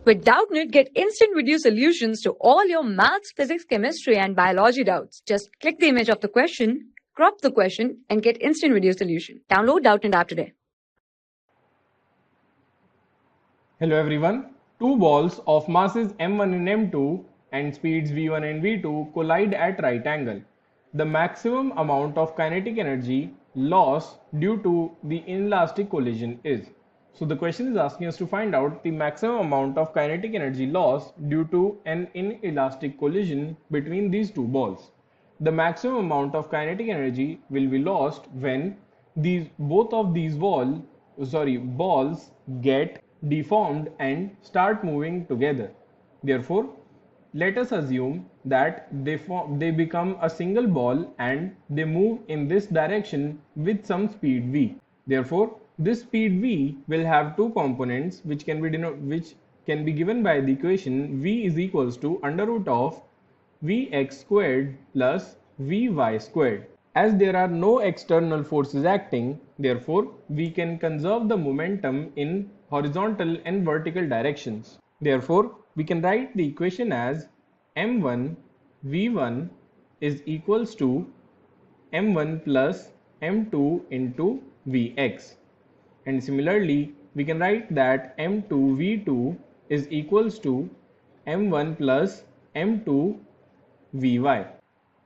With Doubtnut, get instant video solutions to all your maths, physics, chemistry, and biology doubts. Just click the image of the question, crop the question, and get instant video solution. Download Doubtnut app today. Hello everyone. Two balls of masses m1 and m2 and speeds v1 and v2 collide at right angle. The maximum amount of kinetic energy lost due to the inelastic collision is. So the question is asking us to find out the maximum amount of kinetic energy lost due to an inelastic collision between these two balls. The maximum amount of kinetic energy will be lost when both of these balls get deformed and start moving together. Therefore, let us assume that they become a single ball and they move in this direction with some speed v. Therefore, this speed v will have two components which can be given by the equation v is equals to under root of vx squared plus vy squared. As there are no external forces acting, therefore we can conserve the momentum in horizontal and vertical directions. Therefore, we can write the equation as m1 v1 is equals to m1 plus m2 into vx. And similarly, we can write that m2 v2 is equals to m1 plus m2 vy.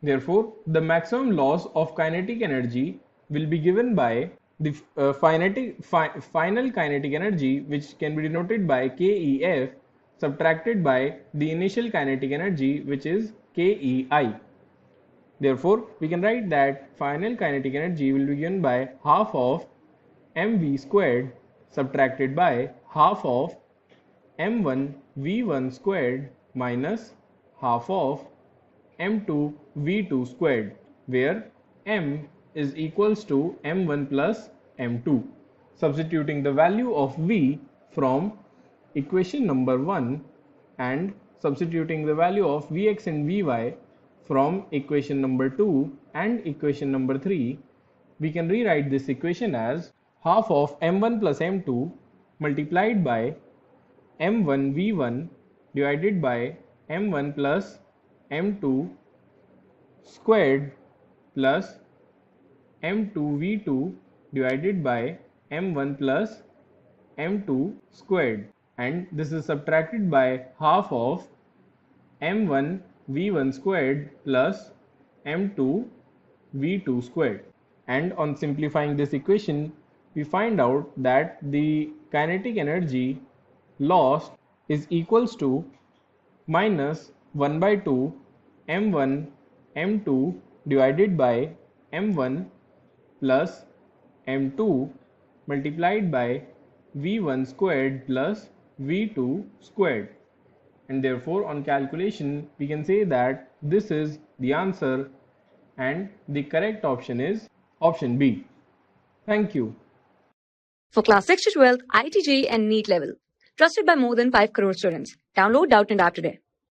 Therefore, the maximum loss of kinetic energy will be given by the final kinetic energy, which can be denoted by KEF, subtracted by the initial kinetic energy, which is KEI. Therefore, we can write that final kinetic energy will be given by half of mv squared subtracted by half of m1 v1 squared minus half of m2 v2 squared, where m is equals to m1 plus m2. Substituting the value of v from equation number 1 and substituting the value of vx and vy from equation number 2 and equation number 3, we can rewrite this equation as half of m1 plus m2 multiplied by m1 v1 divided by m1 plus m2 squared plus m2 v2 divided by m1 plus m2 squared, and this is subtracted by half of m1 v1 squared plus m2 v2 squared. And on simplifying this equation, we find out that the kinetic energy lost is equals to minus 1 by 2 m1 m2 divided by m1 plus m2 multiplied by v1 squared plus v2 squared. And therefore, on calculation, we can say that this is the answer and the correct option is option B. Thank you. For class 6 to 12, IIT JEE and NEET level. Trusted by more than 5 crore students. Download Doubtnut app today.